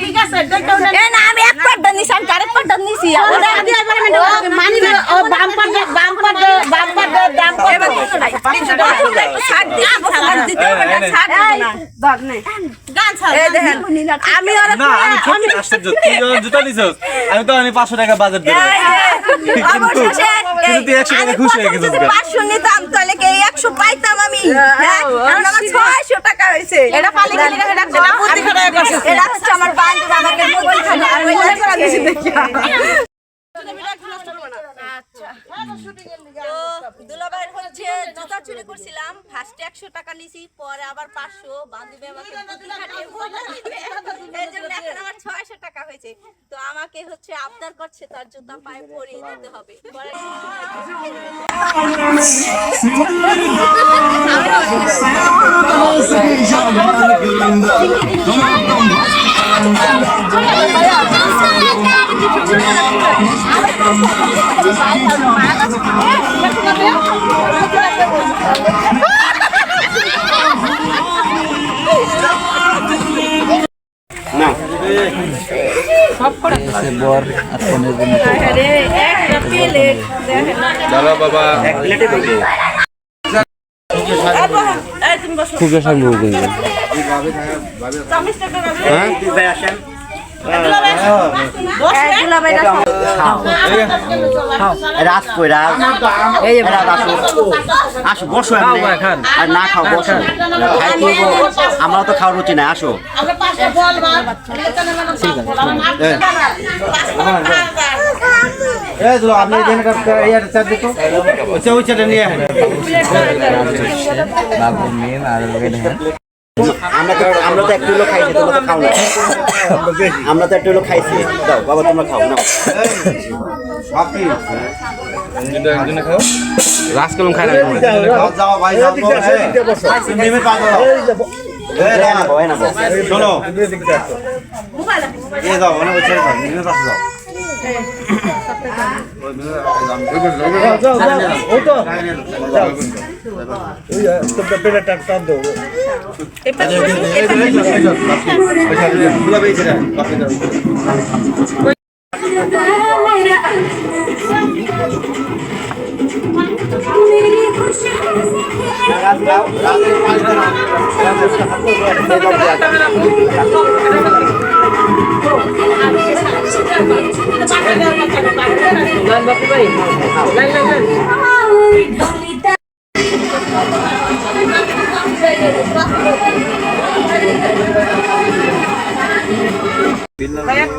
ঠিক আছে না আমি এক পাটটা নিছি আমি আরেক পাটটা নিছি ওটা দিয়ে মানি ও বাম্পার দাম কত ছাড় দিতে হবে না ছাড় না দর নেই গান ছাড় এই দেখেন আমি আর না আমি ঠিক আশ্চর্য তুই যখন জুতা নিছস আমি তো 500 টাকা বাজার দেব কিন্তু তুই 100 টাকা খুশি হয়ে গেছিস 500 নিতাম তাহলে কি 100 পাইতাম আমি কারণ আমার 600 টাকা হইছে এটা পালি গেলি এটা বুদ্ধি খারাপ করছিস এটা হচ্ছে আমার বান্ধব আমাকে মোবাইল খানা আর মনে করে দিছি দেখি দুলাভাইয়ের হচ্ছে জুতা চুরি করছিলাম ফার্স্টে 100 টাকা নিছি পরে আবার 500 বান্ধবী আমাকে বুদ্ধি খাটিয়ে বলল এই জন্য এখন আমার 600 টাকা হয়েছে তো আমাকে হচ্ছে আবদার করছে তার জুতা পায়ে পরিয়ে দিতে হবে পরে খুবই সম্ভব আসো বসো আর না খাও বসো আমরা তো খাওয়ার রুচি নাই আসো আপনি আমরা তো একটু হলো খাইছি তোমরা তো খাও না আমরা তো একটু হলো খাইছি দাও বাবা তোমরা খাও না রাজকলম খাই না শোনো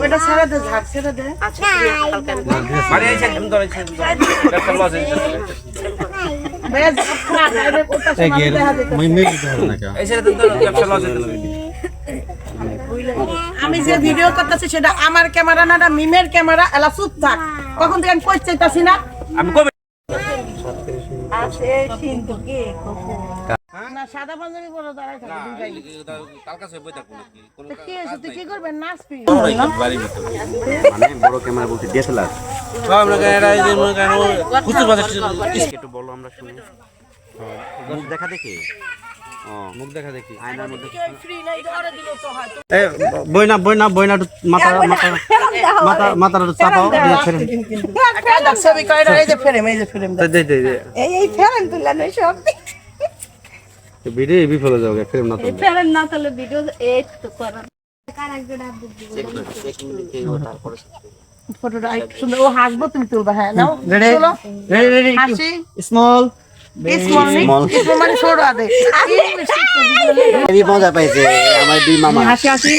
এটা ছেড়ে দে ঝাড় ছেড়ে দে আচ্ছা মানে এই একদম ধরে একটা লজ ভাইয়া ঝাড় খারাপ এটা ওটা সমান দেখা দিতে এই ছেড়ে তো একটা লজ আমি যে ভিডিও করতেছি সেটা আমার ক্যামেরা না মিমের ক্যামেরা এলা চুপ থাক কখন থেকে আমি কই চাইতাছি না আমি কবে আছে সিন্ধু কি না সাদা পাঞ্জাবি পরে দাঁড়ায় থাকে কাল কাছে বই থাকবো নাকি কোন কি হইছে তুই কি করবে নাচবি বাড়ি ভিতরে মানে বড় ক্যামেরা বলতে ডিএসএলআর আমরা এরা এই যে মনে কেন খুচুর বাজার একটু বলো আমরা শুনি মুখ দেখা দেখি মুখ দেখা দেখি আয়নার মধ্যে ফ্রি নাই ধরে দিল তো হয় এ বইনা মাথা চাপাও দিয়ে ছেড়ে একটা ছবি কইরা এই যে ফ্রেম দে এই ফ্রেম তুললা নয় সব ভিডিও বিফল হয়ে যাবে ফ্রেম না তো ফ্রেম না তাহলে ভিডিও এই তো করা ফটোটা সুন্দর ও হাসবো তুমি তুলবা হ্যাঁ নাও চলো রেডি হাসি স্মল স্মল মানে ছোট আদে এই মজা পাইছে আমার দুই মামা হাসি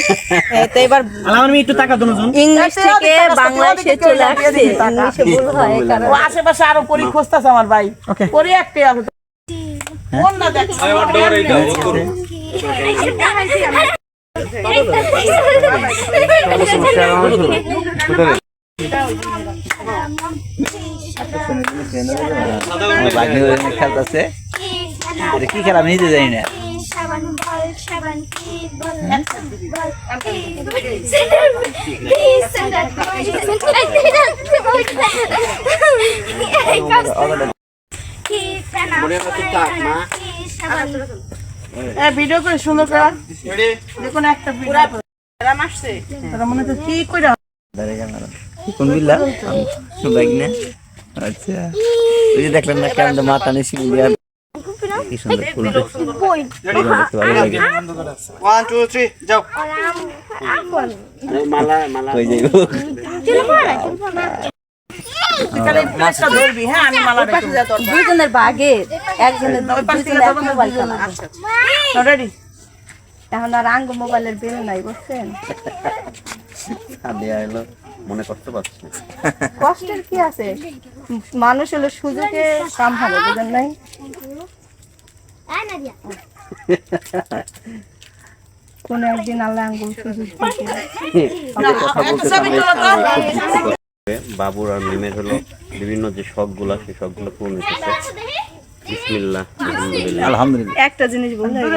তো এবার আমি একটু টাকা দুজন ইংলিশ থেকে বাংলাদেশে চলে আসছে ইংলিশে ভুল হয় কারণ ও আশেপাশে আরো পরি খুঁজতাছে আমার ভাই পরি একটা আছে কোন না দেখ আমার ডোর এই দাও করো খেলতেছে কি খেলা আমি নিজে জানি না ভিডিও করে সুন্দর করে দেখুন একটা ভিডিও রাম আসছে তারা মনে তো কি কইরা কোন বিল্লা বাইক না আচ্ছা ওই যে দেখলেন না কেমন মাথা নিয়ে সিল দিয়া কি সুন্দর ফুল ভালো লাগে 1 2 3 যাও মালা মালা কই যাইবো কালে প্লেটটা ধরবি হ্যাঁ আমি মালা রাখবো দুইজনের ভাগে একজনের দুইজনের এক মোবাইল চালা রেডি এখন আর আঙ্গ মোবাইলের বিল নাই বুঝছেন সাদিয়া এলো মনে করতে পারছি কষ্টের কি আছে মানুষ হলো সুযোগে কাম হবে বুঝেন নাই কোন একদিন আল্লাহ আঙ্গুল সুযোগ বাবুর আর মিমের হলো বিভিন্ন যে শখগুলো সেই শখগুলো পূরণ হচ্ছে বিসমিল্লাহ আলহামদুলিল্লাহ আলহামদুলিল্লাহ একটা জিনিস বলতে গেল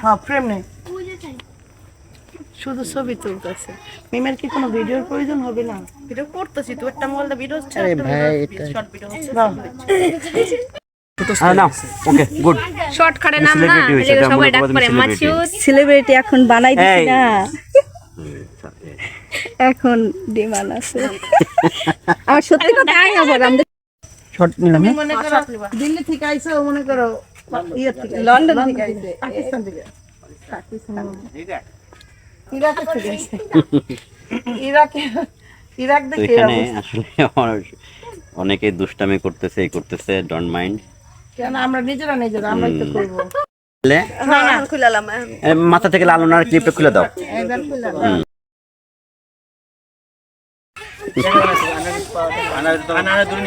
হ্যাঁ ফ্রেম নেই শুধু ছবি তুলতেছে মিমের কি কোনো ভিডিওর প্রয়োজন হবে না ভিডিও করতেছি তো একটা মোবাইলটা ভিডিও হচ্ছে আরে ভাই এটা শর্ট ভিডিও হচ্ছে না ওকে গুড শর্ট খাড়ে নাম না Celebrity হয়েছে, এটা সবাই আমরা ডাক বলবো করে celebrity। মাছুদ সেলিব্রিটি এখন বানাই দিছি এই। না এখন ডিমান্ড আছে আমার সত্যি কথা আই হবে আমাদের শর্ট নিলাম মনে করো দিল্লি থেকে আইছো মনে করো ইয়ে থেকে লন্ডন থেকে আইছে পাকিস্তান থেকে ইরাক থেকে আইছে ইরাক তো থেকে এখানে আসলে অনেকে দুষ্টামি করতেছে এই করতেছে ডোন্ট মাইন্ড কেন আমরা নিজেরা আমরাই তো করবো খুলালাম মাথা থেকে লালনার ক্লিপটা খুলে দাও একবার খুললাম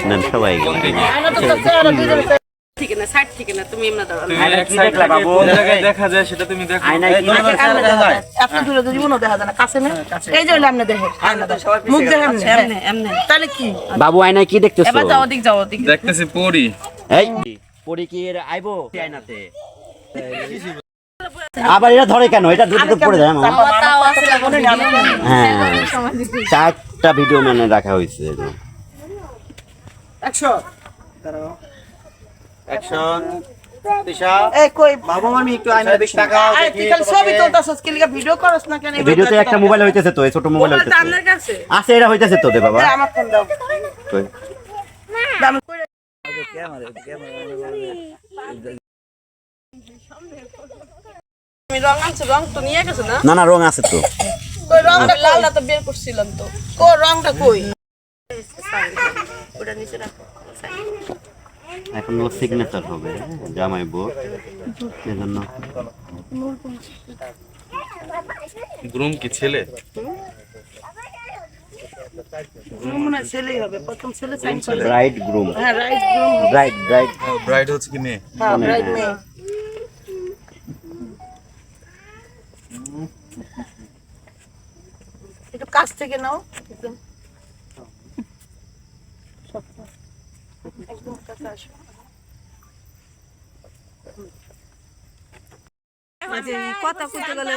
নেন সবাই ঠিক না সাইড ঠিক না তুমি এমনা দাও দেখা যায় সেটা তুমি দেখো আয়নায় কি এত দূরে তো জীবনও দেখা যায় না কাছে না এই যে হইলো আপনি দেখে মুখ দেখেন এমনে এমনে তাহলে কি বাবু আয়নায় কি দেখতেছো এবার যাও ওদিক দেখতেছি পড়ি এই পরি কি এর আইবো আয়নাতে আবার এটা ধরে কেন এটা দুটো পড়ে যায় মামা তাও আছে হ্যাঁ চারটা ভিডিও মানে রাখা হয়েছে অ্যাকশন দিশা এই কই বাবু আমি একটু আয়নায় বেশি টাকা আরে তুই খালি ছবি তুলতাছস কি লিগা ভিডিও করছ না কেন ভিডিওতে একটা মোবাইল হইতেছে তো এই ছোট মোবাইল মোবাইলটা হইতেছে আপনার কাছে আছে এটা হইতেছে তো দে বাবা আমার ফোন দাও কই? দাম কই আমি রং আনছি রং তো নিয়ে গেছে না না না রং আছে তো কই রংটা লালটা তো বের করছিলাম তো কই রংটা কই ওটা নিচে রাখো এখন ও সিগনেচার হবে জামাই বউ এজন্য গ্রুম কি ছেলে মনে ছেলেই হবে প্রথম ছেলে সাইন করে ব্রাইড গ্রুম হ্যাঁ right groom bride bride bride হচ্ছে কি মেয়ে হ্যাঁ রাইট মে একটু কাছ থেকে নাও একদম একদম কাছে আসো কথা কইতে গেলে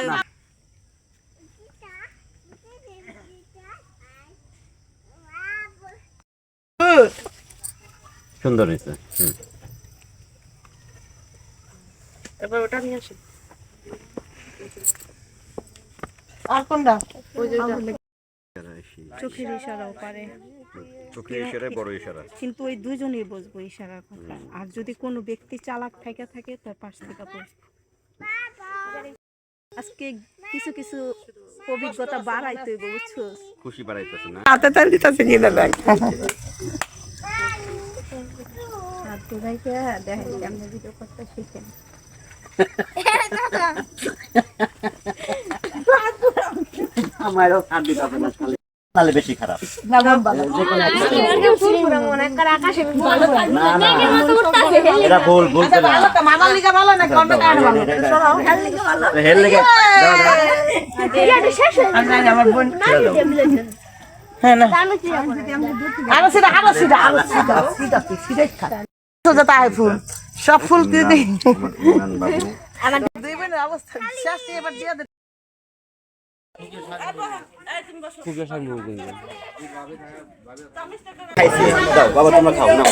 গুড সুন্দর হয়েছে এবার ওটা নিয়ে আসি আর কোনটা ওই যে চোখের ইশারাও পারে চোখের ইশারায় বড় ইশারা কিন্তু ওই দুজনেই বুঝবো ইশারার কথা আর যদি কোনো ব্যক্তি চালাক থাকে তার পাশ থেকে বুঝবো আজকে কিছু কিছু অভিজ্ঞতা বাড়াইতে বুঝছো খুশি বাড়াইতেছে না হাতে তাল দিতেছে কি দাদা আর দুরাইতে দেখেন কেমন ভিডিও করতে শিখেন আমারও সাথ দিতেছে না তাহলে বেশি খারাপ না ভালো না না এটা ভুল ভুল আচ্ছা ভালো তো মামার লিগা ভালো না কোনটা কার ভালো শোনাও হেল লেগে দাও দাও আমি আমার বোন হ্যাঁ না আরো সিধা খা তো যেটা আই ফুল সব ফুল দিয়ে দিই বাবু আমার দুই বোনের অবস্থা শেষ এবার দিয়ে দে খাইছি দাও বাবা তোমরা খাও না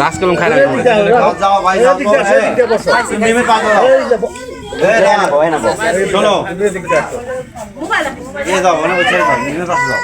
রাজকলম খাই না যাও ভাই যাও মেমে পা দাও এই না ভাই না চলো এই দাও না বলছে মেমে পাশে যাও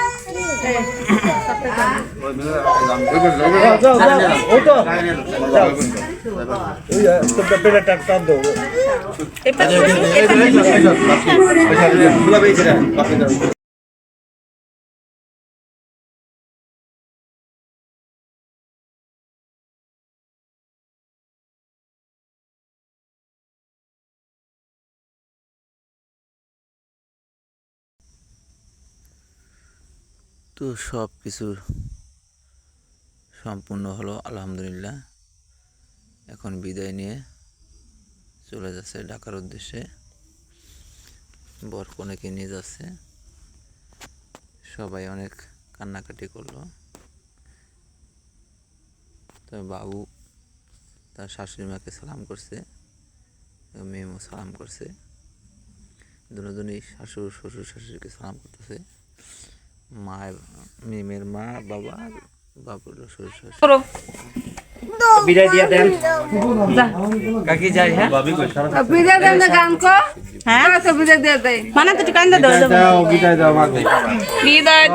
তো সব কিছু সম্পূর্ণ হলো আলহামদুলিল্লাহ। এখন বিদায় নিয়ে চলে যাচ্ছে ঢাকার উদ্দেশ্যে, বর কনেকে নিয়ে যাচ্ছে। সবাই অনেক কান্নাকাটি করলো। তো বাবু তার শাশুড়ি মাকে সালাম করছে, মেয়েও সালাম করছে। দুজনেই শাশুড় শ্বশুর শাশুড়িকে সালাম করতেছে। মা মেয়ের মা বাবা বাবুর শ্বশুর শাশুড়ি বিদায় দিয়ে দেন কাকি যাই। হ্যাঁ বিদায় দেন গান কো হ্যাঁ তো বিদায় দিয়ে দেই মানে তো কান্দা দাও বিদায় দাও মাকে বিদায়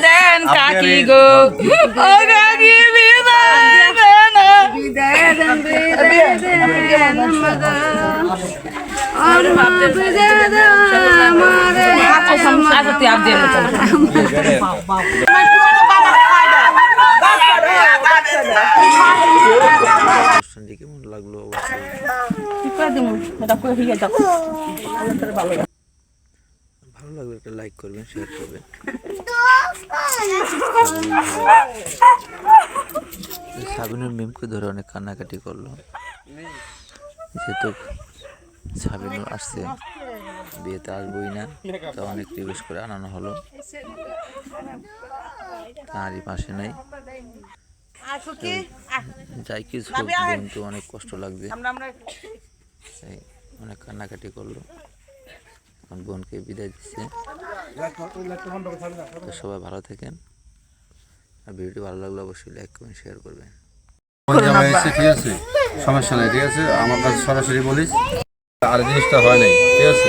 দেন কাকি গো ও কাকি বিদায় দেন মগো और বিদায় দাও আমারে আজ তুই আপ দিয়ে অনুষ্ঠানটি কেমন লাগলো অবশ্যই ভালো লাগলে একটা লাইক করবেন, শেয়ার করবেন। সাবিনের মেমকে ধরে অনেক কান্নাকাটি করলো, যেহেতু সাবিনুর আসছে বিয়েতে আসবোই না, তো অনেক রিকোয়েস্ট করে আনানো হলো, তারই পাশে নাই। যাই কিছু কিন্তু অনেক কষ্ট লাগছে, তাই অনেক কান্নাকাটি করলো। এখন বোনকে বিদায় দিচ্ছে। তো সবাই ভালো থাকেন, আর ভিডিওটি ভালো লাগলে অবশ্যই লাইক করবেন, শেয়ার করবেন। ঠিক আছে, সমস্যা নাই, ঠিক আছে। আমার কাছে সরাসরি বলিস আর জিনিসটা হয় নাই, ঠিক আছে।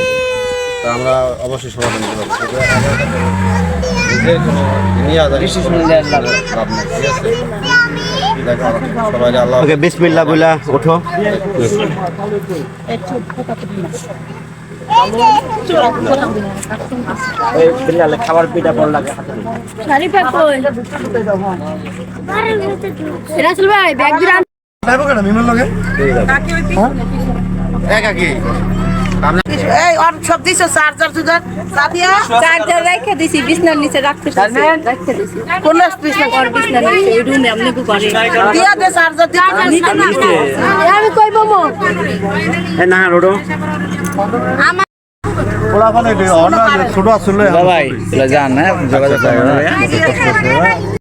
তা আমরা অবশ্যই সমাধান করবো, লাভ নাই, ঠিক আছে। সবাই আল্লাহ ওকে বিসমিল্লাহ বলা ওঠো। খাবার পিঠা পড় লাগে সব দিছো চার্জার চার্জার রেখে দিছি বিছনার নিচে রাখতে রেখে দিছি কোন বিছনা কর বিছনার নিচে এই রুমে আমনে কো করে দিয়া দে চার্জার দিতে না আমি কইবো মো না রোডো ছোট আসলে ভাই যান, হ্যাঁ যোগাযোগ করবেন।